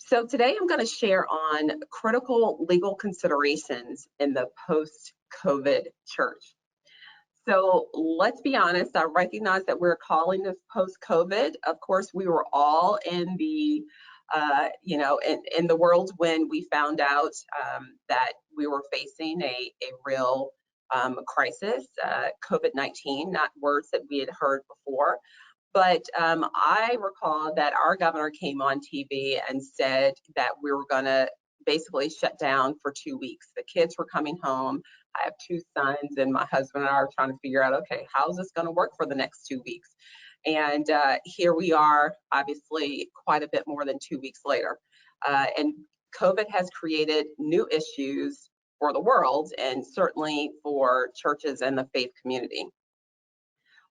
So today I'm going to share on critical legal considerations in the post-COVID church. So let's be honest, I recognize that we're calling this post-COVID. Of course, we were all in the, in the world when we found out that we were facing a real crisis, COVID-19, not words that we had heard before. But I recall that our governor came on TV and said that we were going to basically shut down for 2 weeks. The kids were coming home. I have 2 sons, and my husband and I are trying to figure out, okay, how's this going to work for the next 2 weeks? And here we are, obviously, quite a bit more than 2 weeks later. And COVID has created new issues for the world and certainly for churches and the faith community.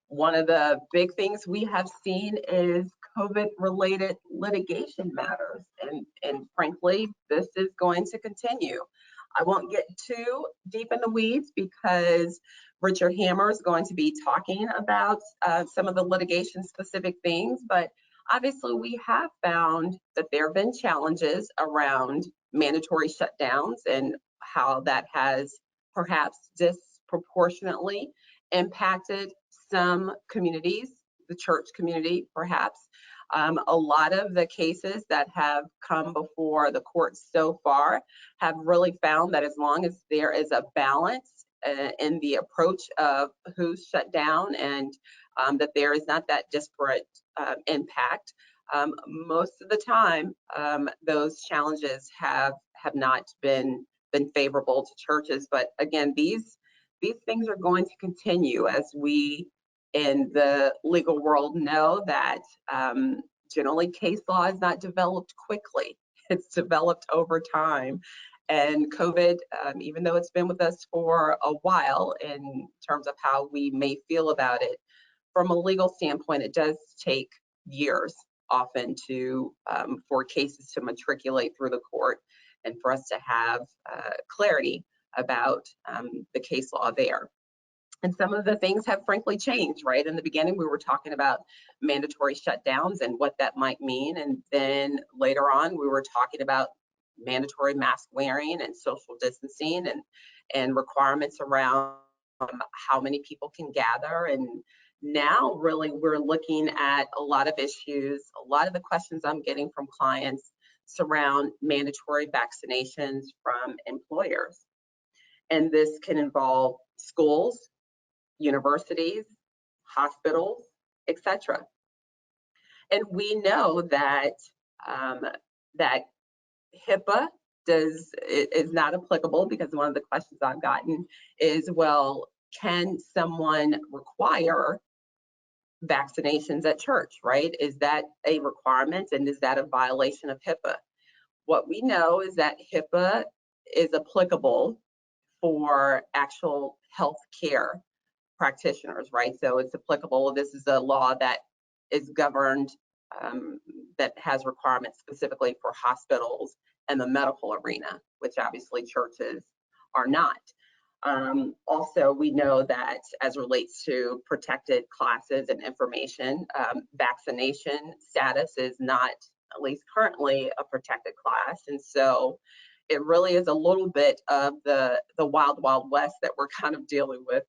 One of the big things we have seen is COVID-related litigation matters, and frankly, this is going to continue. I won't get too deep in the weeds because Richard Hammer is going to be talking about some of the litigation-specific things, but obviously we have found that there have been challenges around mandatory shutdowns and how that has perhaps disproportionately impacted some communities, the church community perhaps. A lot of the cases that have come before the courts so far have really found that as long as there is a balance in the approach of who's shut down and that there is not that disparate impact, most of the time those challenges have not been favorable to churches. But again, these things are going to continue as we in the legal world know that generally case law is not developed quickly. It's developed over time. And COVID, even though it's been with us for a while in terms of how we may feel about it, from a legal standpoint, it does take years often to for cases to matriculate through the court and for us to have clarity about the case law there. And some of the things have frankly changed, right? In the beginning, we were talking about mandatory shutdowns and what that might mean. And then later on, we were talking about mandatory mask wearing and social distancing and requirements around how many people can gather. And now really we're looking at a lot of issues. A lot of the questions I'm getting from clients surround mandatory vaccinations from employers. And this can involve schools, universities, hospitals, etc. And we know that that HIPAA is not applicable, because one of the questions I've gotten is, well, can someone require vaccinations at church, right? Is that a requirement, and is that a violation of HIPAA? What we know is that HIPAA is applicable for actual health care practitioners, right? So it's applicable. This is a law that is governed, that has requirements specifically for hospitals and the medical arena, which obviously churches are not. Also, we know that as relates to protected classes and information, vaccination status is not, at least currently, a protected class. And so it really is a little bit of the wild, wild west that we're kind of dealing with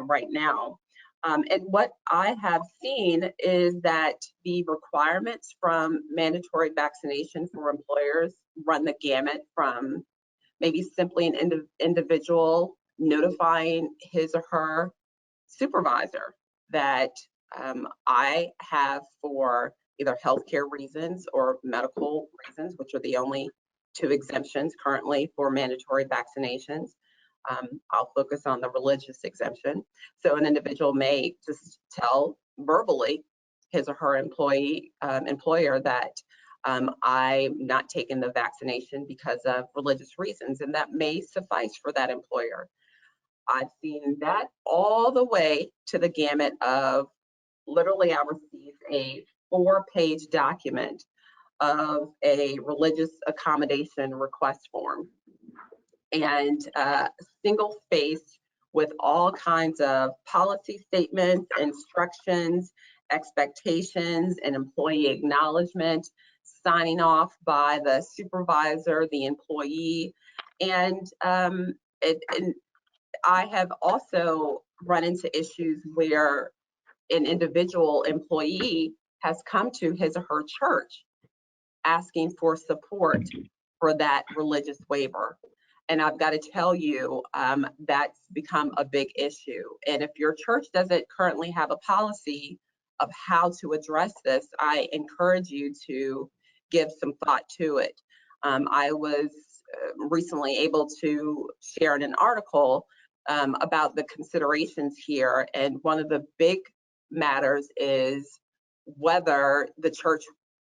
right now. And what I have seen is that the requirements from mandatory vaccination for employers run the gamut from maybe simply an individual notifying his or her supervisor that I have, for either healthcare reasons or medical reasons, which are the only 2 exemptions currently for mandatory vaccinations. I'll focus on the religious exemption. So an individual may just tell verbally his or her employer that I'm not taking the vaccination because of religious reasons, and that may suffice for that employer. I've seen that all the way to the gamut of, literally I received a 4-page document of a religious accommodation request form, and single-spaced with all kinds of policy statements, instructions, expectations, and employee acknowledgement signing off by the supervisor, the employee, and I have also run into issues where an individual employee has come to his or her church asking for support for that religious waiver. And I've got to tell you, that's become a big issue. And if your church doesn't currently have a policy of how to address this, I encourage you to give some thought to it. I was recently able to share in an article about the considerations here. And one of the big matters is whether the church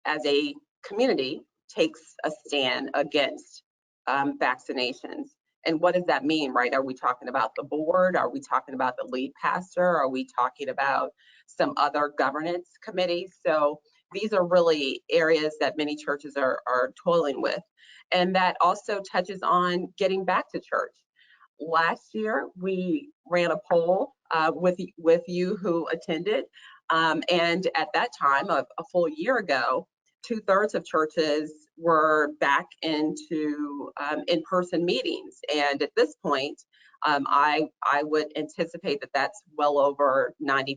as a community takes a stand against vaccinations. And what does that mean, right? Are we talking about the board? Are we talking about the lead pastor? Are we talking about some other governance committees? So these are really areas that many churches are toiling with. And that also touches on getting back to church. Last year, we ran a poll with you who attended. And at that time, a full year ago, 2/3 of churches were back into in-person meetings. And at this point, I would anticipate that that's well over 90+%.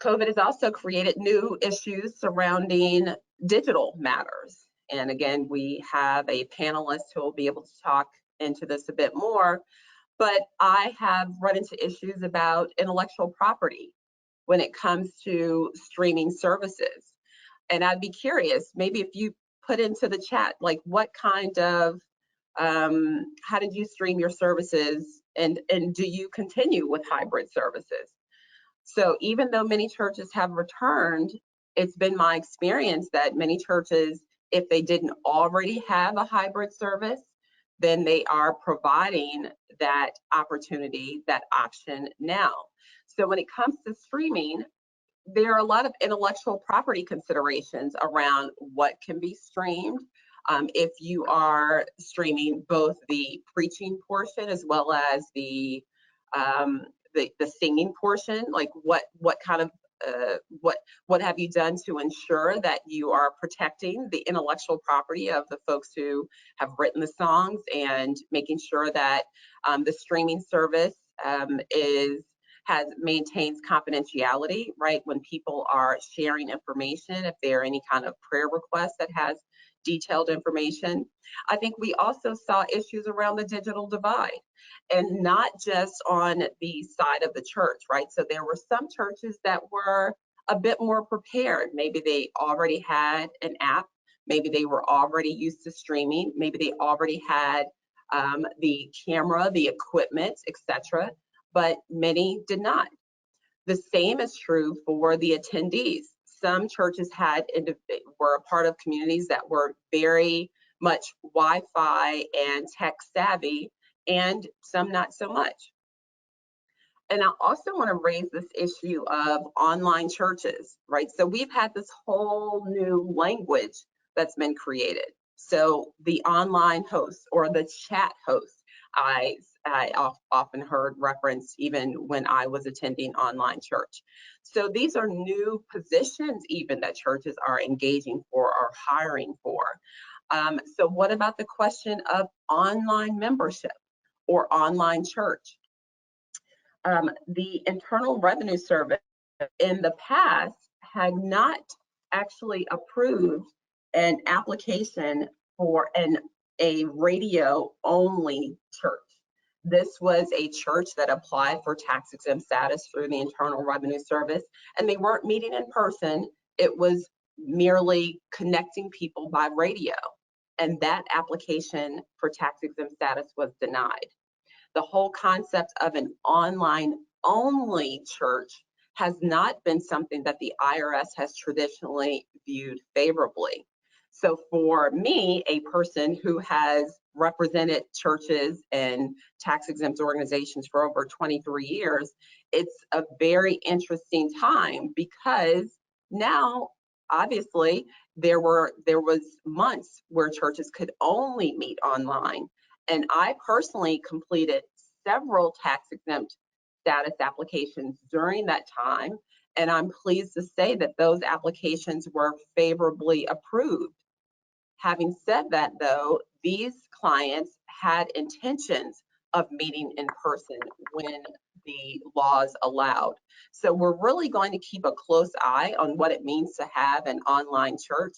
COVID has also created new issues surrounding digital matters. And again, we have a panelist who will be able to talk into this a bit more, but I have run into issues about intellectual property when it comes to streaming services. And I'd be curious, maybe if you put into the chat, like what kind of, how did you stream your services, and do you continue with hybrid services? So even though many churches have returned, it's been my experience that many churches, if they didn't already have a hybrid service, then they are providing that opportunity, that option now. So when it comes to streaming, there are a lot of intellectual property considerations around what can be streamed. If you are streaming both the preaching portion as well as the singing portion, like what kind of what have you done to ensure that you are protecting the intellectual property of the folks who have written the songs, and making sure that the streaming service maintains confidentiality, right? When people are sharing information, if there are any kind of prayer request that has detailed information. I think we also saw issues around the digital divide, and not just on the side of the church, right? So there were some churches that were a bit more prepared. Maybe they already had an app, maybe they were already used to streaming, maybe they already had the camera, the equipment, etc., but many did not. The same is true for the attendees. Some churches were a part of communities that were very much Wi-Fi and tech savvy, and some not so much. And I also want to raise this issue of online churches, right? So we've had this whole new language that's been created. So the online host or the chat host, I often heard referenced even when I was attending online church. So these are new positions even that churches are engaging for or hiring for. So what about the question of online membership or online church? The Internal Revenue Service in the past had not actually approved an application for a radio only church. This was a church that applied for tax exempt status through the Internal Revenue Service, and they weren't meeting in person. It was merely connecting people by radio, and that application for tax exempt status was denied. The whole concept of an online only church has not been something that the IRS has traditionally viewed favorably. So for me, a person who has represented churches and tax exempt organizations for over 23 years, it's a very interesting time, because now obviously there was months where churches could only meet online. And I personally completed several tax exempt status applications during that time. And I'm pleased to say that those applications were favorably approved. Having said that, though, these clients had intentions of meeting in person when the laws allowed. So we're really going to keep a close eye on what it means to have an online church.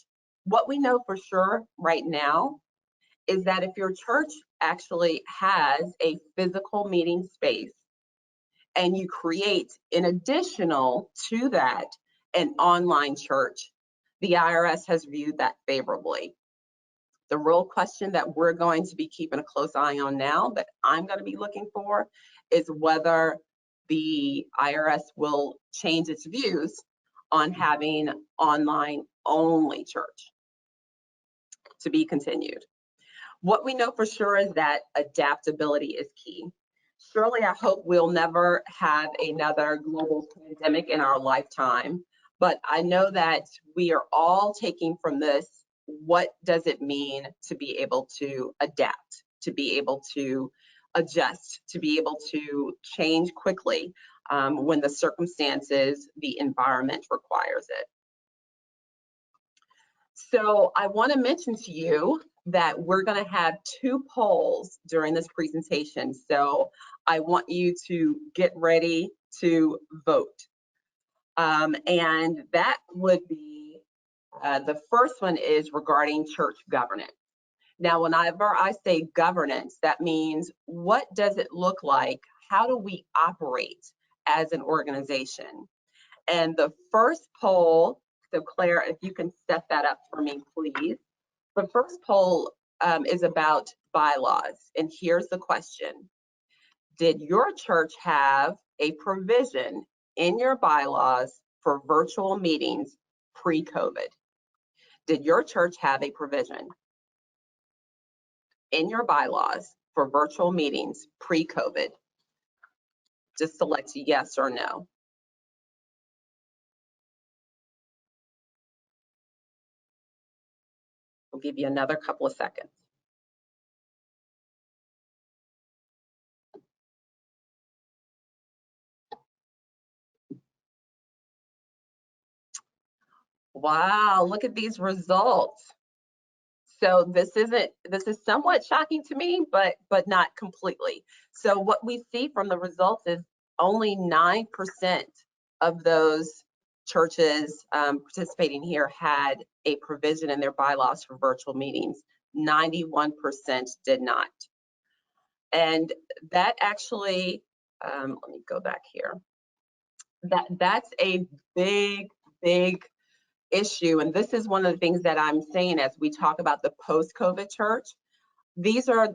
What we know for sure right now is that if your church actually has a physical meeting space and you create in additional to that an online church, the IRS has viewed that favorably. The real question that we're going to be keeping a close eye on now, that I'm going to be looking for, is whether the IRS will change its views on having online only church. To be continued. What we know for sure is that adaptability is key. Surely I hope we'll never have another global pandemic in our lifetime, but I know that we are all taking from this, what does it mean to be able to adapt, to be able to adjust, to be able to change quickly when the circumstances, the environment requires it. So I want to mention to you that we're going to have 2 polls during this presentation. So I want you to get ready to vote. And that would be, the first one is regarding church governance. Now, whenever I say governance, that means what does it look like? How do we operate as an organization? And the first poll, so Claire, if you can set that up for me, please. The first poll is about bylaws. And here's the question. Did your church have a provision in your bylaws for virtual meetings pre-COVID? Did your church have a provision in your bylaws for virtual meetings pre-COVID? Just select yes or no. We'll give you another couple of seconds. Wow, look at these results. So this is somewhat shocking to me, but not completely. So what we see from the results is only 9% of those churches participating here had a provision in their bylaws for virtual meetings. 91% did not. And that actually, let me go back here. That's a big issue. And this is one of the things that I'm saying as we talk about the post-COVID church. These are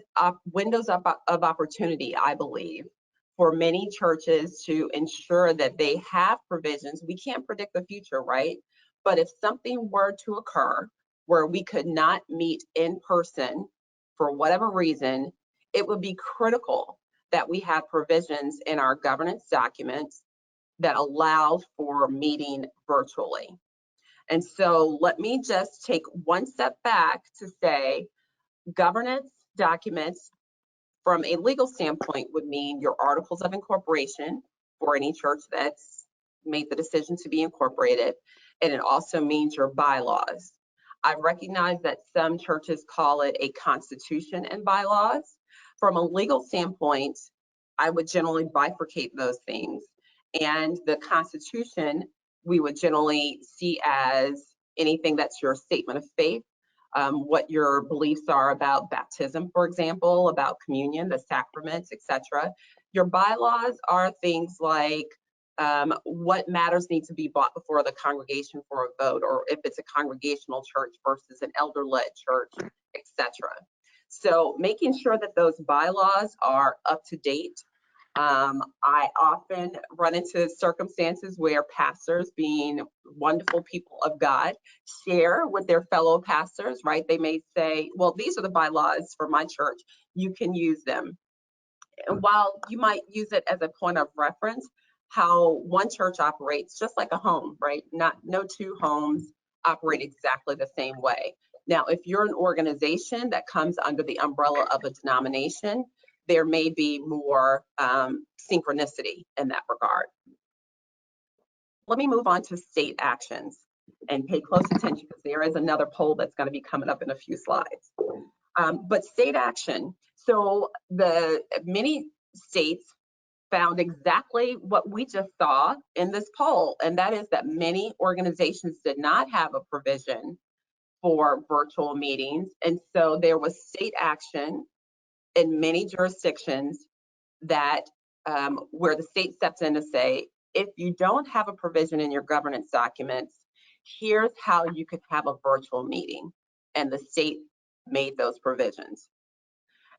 windows of opportunity, I believe, for many churches to ensure that they have provisions. We can't predict the future, right? But if something were to occur where we could not meet in person for whatever reason, it would be critical that we have provisions in our governance documents that allow for meeting virtually. And so let me just take one step back to say governance documents from a legal standpoint would mean your articles of incorporation for any church that's made the decision to be incorporated. And it also means your bylaws. I recognize that some churches call it a constitution and bylaws. From a legal standpoint, I would generally bifurcate those things. And the Constitution, we would generally see as anything that's your statement of faith, what your beliefs are about baptism, for example, about communion, the sacraments, etc. Your bylaws are things like what matters need to be brought before the congregation for a vote, or if it's a congregational church versus an elder-led church, etc. So making sure that those bylaws are up to date. I often run into circumstances where pastors, being wonderful people of God, share with their fellow pastors, right? They may say, well, these are the bylaws for my church. You can use them. And while you might use it as a point of reference, how one church operates, just like a home, right? No 2 homes operate exactly the same way. Now, if you're an organization that comes under the umbrella of a denomination, there may be more synchronicity in that regard. let me move on to state actions and pay close attention because there is another poll that's going to be coming up in a few slides. But state action. So the many states found exactly what we just saw in this poll, and that is that many organizations did not have a provision for virtual meetings. And so there was state action in many jurisdictions that where the state steps in to say, if you don't have a provision in your governance documents, here's how you could have a virtual meeting. And the state made those provisions.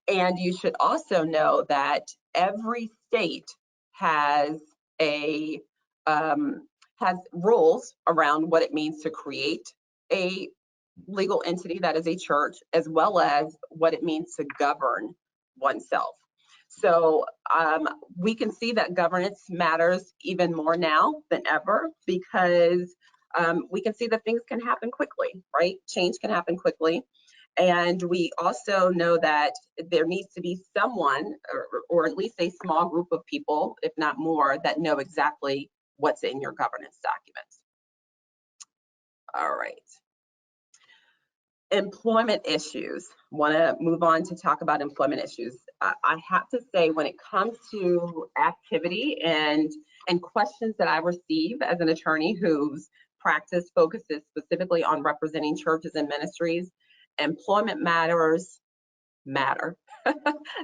And you should also know that every state has a has rules around what it means to create a legal entity that is a church, as well as what it means to govern oneself. So we can see that governance matters even more now than ever because we can see that things can happen quickly, right? Change can happen quickly. And we also know that there needs to be someone, or at least a small group of people, if not more, that know exactly what's in your governance documents. All right. Employment issues. Want to move on to talk about employment issues. I have to say, when it comes to activity and questions that I receive as an attorney whose practice focuses specifically on representing churches and ministries, employment matters matter.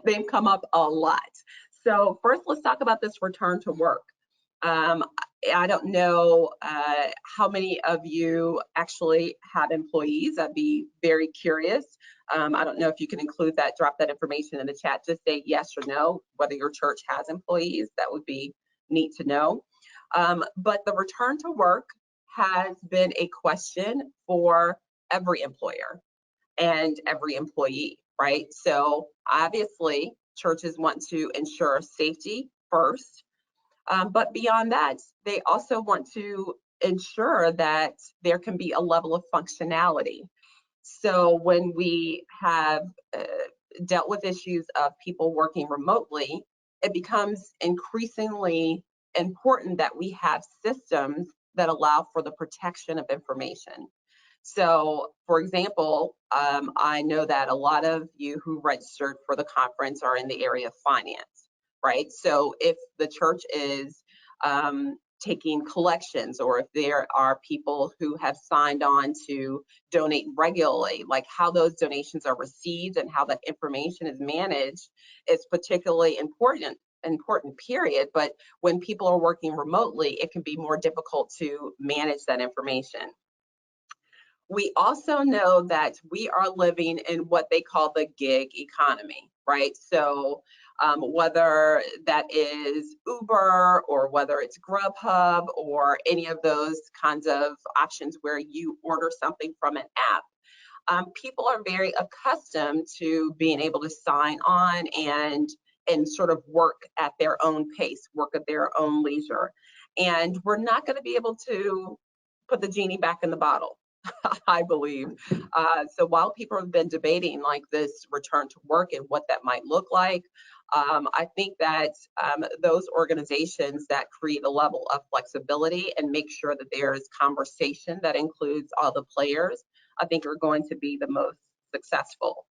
They've come up a lot. So first, let's talk about this return to work. I don't know how many of you actually have employees. I'd be very curious. I don't know if you can include that, drop that information in the chat. Just say yes or no, whether your church has employees. That would be neat to know. But the return to work has been a question for every employer and every employee, right? So obviously, churches want to ensure safety first. But beyond that, they also want to ensure that there can be a level of functionality. So when we have dealt with issues of people working remotely, it becomes increasingly important that we have systems that allow for the protection of information. So, for example, I know that a lot of you who registered for the conference are in the area of finance, right? So if the church is taking collections, or if there are people who have signed on to donate regularly, like how those donations are received and how that information is managed is particularly important period. But when people are working remotely, it can be more difficult to manage that information. We also know that we are living in what they call the gig economy, right? So whether that is Uber or whether it's Grubhub or any of those kinds of options where you order something from an app, people are very accustomed to being able to sign on and sort of work at their own pace, work at their own leisure. And we're not going to be able to put the genie back in the bottle. I believe. So while people have been debating like this return to work and what that might look like, I think that those organizations that create a level of flexibility and make sure that there's conversation that includes all the players, I think are going to be the most successful.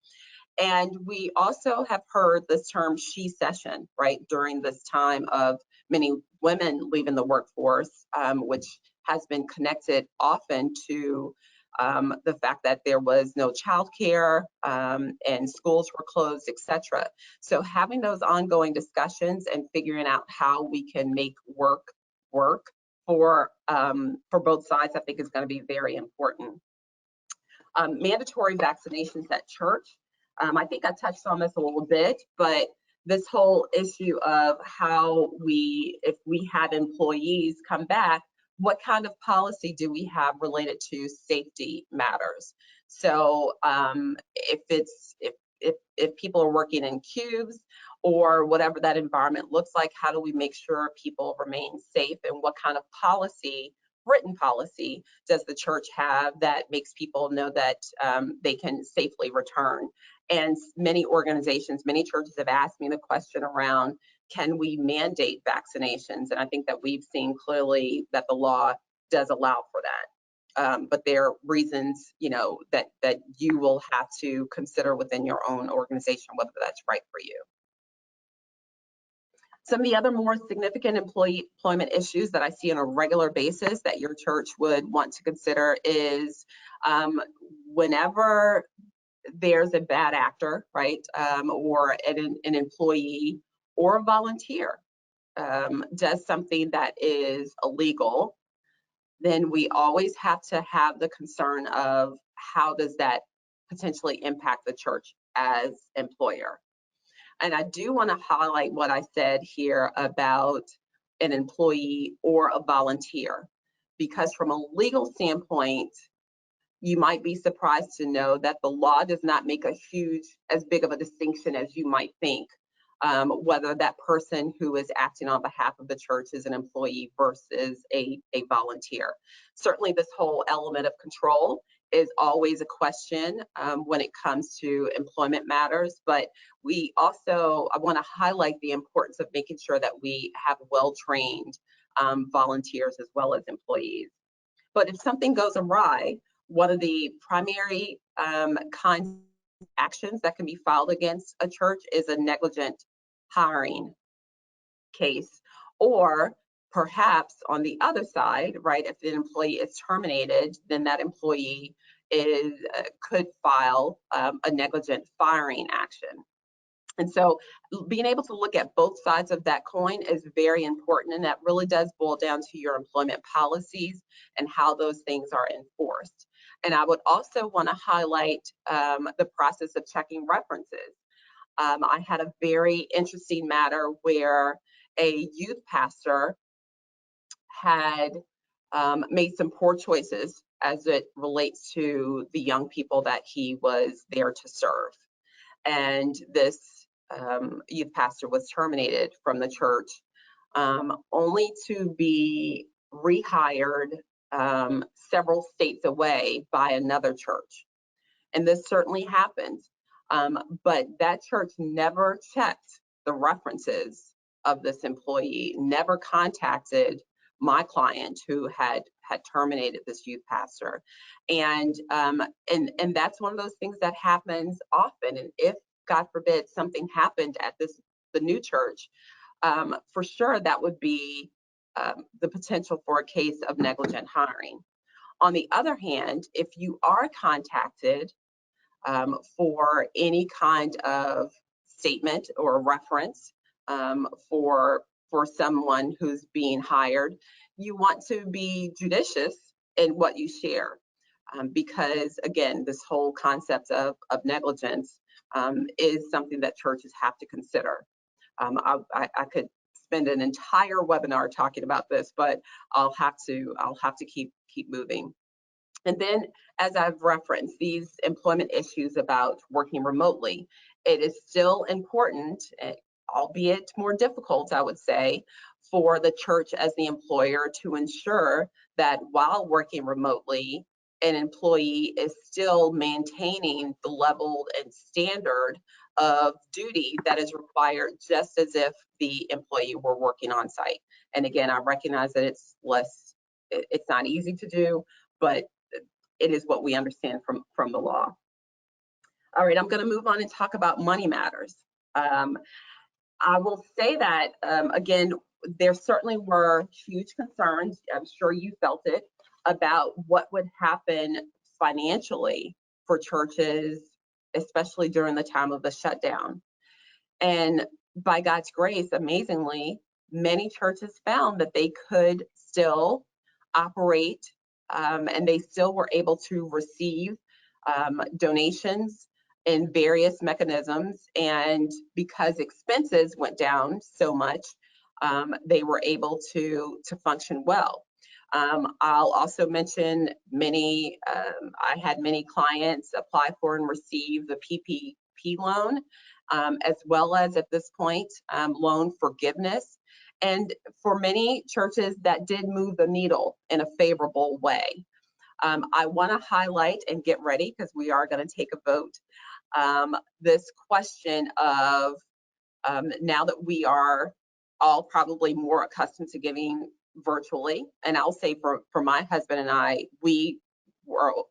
And we also have heard this term she session, right, during this time of many women leaving the workforce, which has been connected often to the fact that there was no childcare and schools were closed, etc. So having those ongoing discussions and figuring out how we can make work for both sides, I think is going to be very important. Mandatory vaccinations at church. I think I touched on this a little bit, but this whole issue of how if we had employees come back, what kind of policy do we have related to safety matters? So if people are working in cubes or whatever that environment looks like, how do we make sure people remain safe, and what kind of policy, written policy, does the church have that makes people know that they can safely return? And many organizations, many churches have asked me the question around can we mandate vaccinations? And I think that we've seen clearly that the law does allow for that. But there are reasons, that you will have to consider within your own organization whether that's right for you. Some of the other more significant employment issues that I see on a regular basis that your church would want to consider is whenever there's a bad actor, right, or an employee or a volunteer does something that is illegal, then we always have to have the concern of how does that potentially impact the church as employer. And I do want to highlight what I said here about an employee or a volunteer, because from a legal standpoint, you might be surprised to know that the law does not make as big of a distinction as you might think, whether that person who is acting on behalf of the church is an employee versus a volunteer. Certainly this whole element of control is always a question when it comes to employment matters, but I want to highlight the importance of making sure that we have well-trained volunteers as well as employees. But if something goes awry, one of the primary kinds of actions that can be filed against a church is a negligent hiring case, or perhaps on the other side, right, if an employee is terminated, then that employee could file a negligent firing action. And so being able to look at both sides of that coin is very important, and that really does boil down to your employment policies and how those things are enforced. And I would also want to highlight the process of checking references. I had a very interesting matter where a youth pastor had made some poor choices as it relates to the young people that he was there to serve. And this youth pastor was terminated from the church, only to be rehired several states away by another church. And this certainly happens, but that church never checked the references of this employee, never contacted my client who had terminated this youth pastor. And that's one of those things that happens often. And if, God forbid, something happened at the new church, for sure that would be the potential for a case of negligent hiring. On the other hand, if you are contacted for any kind of statement or reference for someone who's being hired, you want to be judicious in what you share, because again, this whole concept of negligence is something that churches have to consider. I could spend an entire webinar talking about this, but I'll have to keep moving. And then, as I've referenced, these employment issues about working remotely, it is still important, albeit more difficult, I would say, for the church as the employer to ensure that while working remotely, an employee is still maintaining the level and standard of duty that is required, just as if the employee were working on site. And again, I recognize that it's not easy to do, but it is what we understand from the law. All right, I'm going to move on and talk about money matters. I will say that, again, there certainly were huge concerns, I'm sure you felt it, about what would happen financially for churches, especially during the time of the shutdown. And by God's grace, amazingly, many churches found that they could still operate and they still were able to receive donations in various mechanisms. And because expenses went down so much, they were able to function well. I'll also mention I had many clients apply for and receive the PPP loan, as well as at this point, loan forgiveness. And for many churches, that did move the needle in a favorable way. I want to highlight and get ready, because we are going to take a vote, this question of now that we are all probably more accustomed to giving virtually. And I'll say for my husband and I, we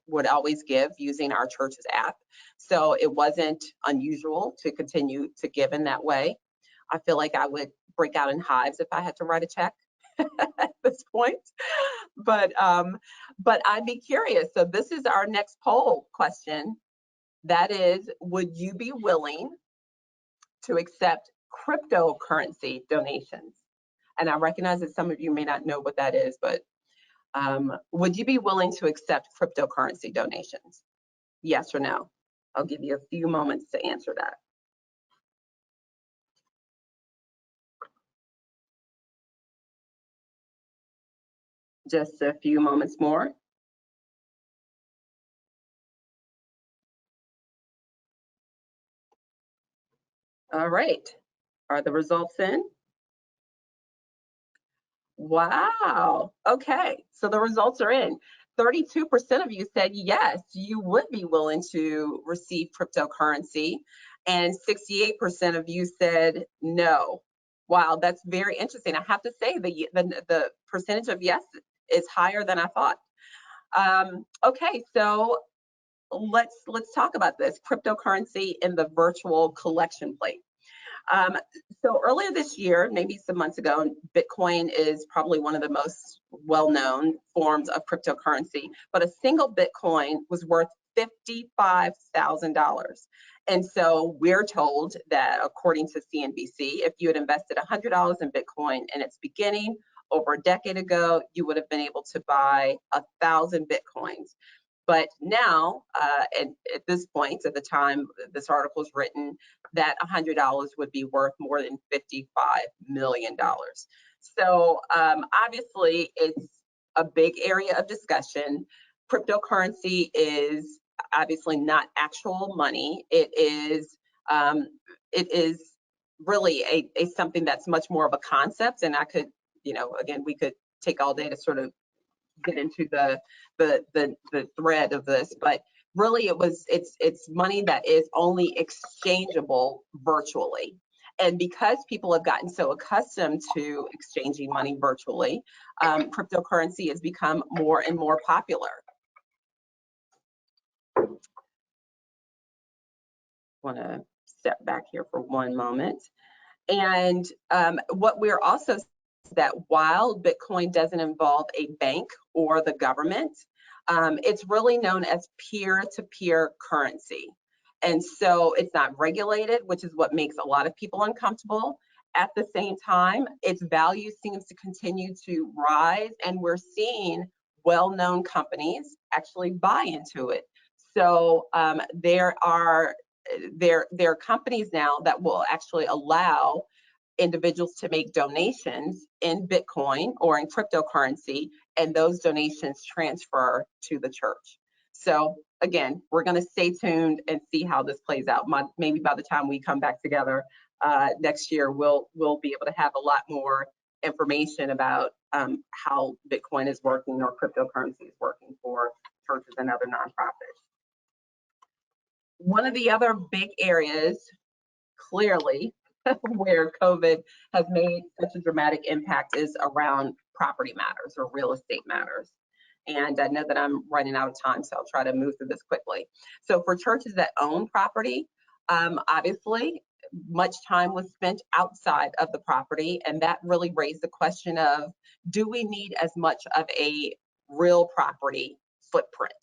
would always give using our church's app. So it wasn't unusual to continue to give in that way. I feel like I would break out in hives if I had to write a check at this point. But I'd be curious. So this is our next poll question. That is, would you be willing to accept cryptocurrency donations? And I recognize that some of you may not know what that is, but would you be willing to accept cryptocurrency donations? Yes or no? I'll give you a few moments to answer that. Just a few moments more. All right. Are the results in? Wow. Okay. So the results are in. 32% of you said yes, you would be willing to receive cryptocurrency, and 68% of you said no. Wow, that's very interesting. I have to say the percentage of yes is higher than I thought. Okay, so let's talk about this cryptocurrency in the virtual collection plate. So earlier this year, maybe some months ago, Bitcoin is probably one of the most well-known forms of cryptocurrency, but a single Bitcoin was worth $55,000. And so we're told that, according to CNBC, if you had invested $100 in Bitcoin in its beginning over a decade ago, you would have been able to buy 1,000 Bitcoins. But now, at this point, at the time this article is written, that $100 would be worth more than $55 million. So obviously, it's a big area of discussion. Cryptocurrency is obviously not actual money. It is really a something that's much more of a concept. And I could, again, we could take all day to sort of get into the thread of this, but really it's money that is only exchangeable virtually. And because people have gotten so accustomed to exchanging money virtually, cryptocurrency has become more and more popular. I want to step back here for one moment. And what we're also that while Bitcoin doesn't involve a bank or the government, it's really known as peer-to-peer currency. And so it's not regulated, which is what makes a lot of people uncomfortable. At the same time, its value seems to continue to rise, and we're seeing well-known companies actually buy into it. So there are companies now that will actually allow individuals to make donations in Bitcoin or in cryptocurrency, and those donations transfer to the church. So again, we're going to stay tuned and see how this plays out. Maybe by the time we come back together next year, we'll be able to have a lot more information about how Bitcoin is working or cryptocurrency is working for churches and other nonprofits. One of the other big areas, clearly, where COVID has made such a dramatic impact is around property matters or real estate matters. And I know that I'm running out of time, so I'll try to move through this quickly. So for churches that own property, obviously, much time was spent outside of the property, and that really raised the question of, do we need as much of a real property footprint,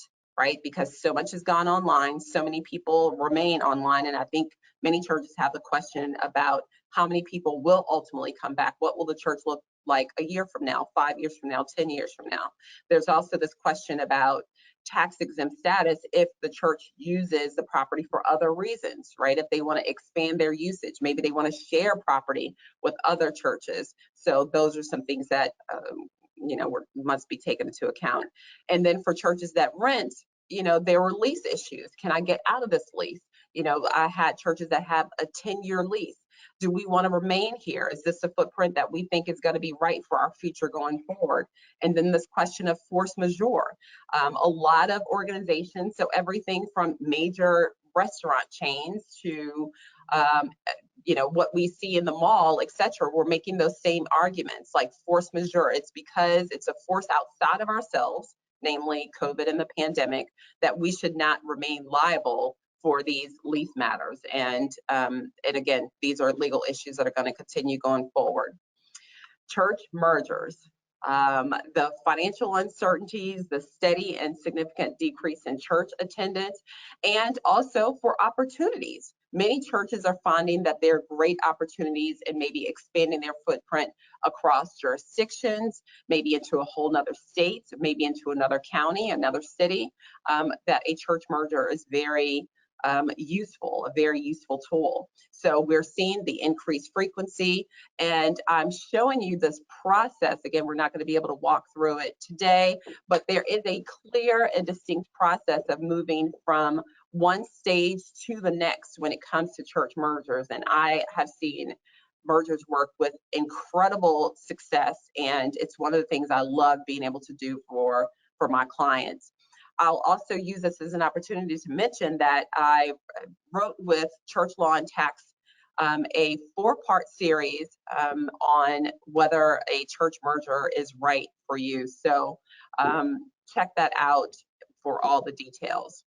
right? Because so much has gone online, so many people remain online, and I think many churches have the question about how many people will ultimately come back. What will the church look like a year from now, 5 years from now, 10 years from now? There's also this question about tax exempt status if the church uses the property for other reasons, right? If they want to expand their usage, maybe they want to share property with other churches. So those are some things that must be taken into account. And then for churches that rent, there were lease issues. Can I get out of this lease? I had churches that have a 10-year lease. Do we want to remain here? Is this a footprint that we think is going to be right for our future going forward? And then this question of force majeure. A lot of organizations, so everything from major restaurant chains to what we see in the mall, etc. We're making those same arguments like force majeure. It's because it's a force outside of ourselves, namely COVID and the pandemic, that we should not remain liable for these lease matters. And again, these are legal issues that are going to continue going forward. Church mergers. The financial uncertainties, the steady and significant decrease in church attendance, and also for opportunities. Many churches are finding that there are great opportunities in maybe expanding their footprint across jurisdictions, maybe into a whole nother state, maybe into another county, another city, that a church merger is very useful, a very useful tool. So we're seeing the increased frequency, and I'm showing you this process. Again, we're not going to be able to walk through it today, but there is a clear and distinct process of moving from one stage to the next when it comes to church mergers. And I have seen mergers work with incredible success, and it's one of the things I love being able to do for my clients. I'll also use this as an opportunity to mention that I wrote with Church Law and Tax a 4-part series on whether a church merger is right for you. So check that out for all the details.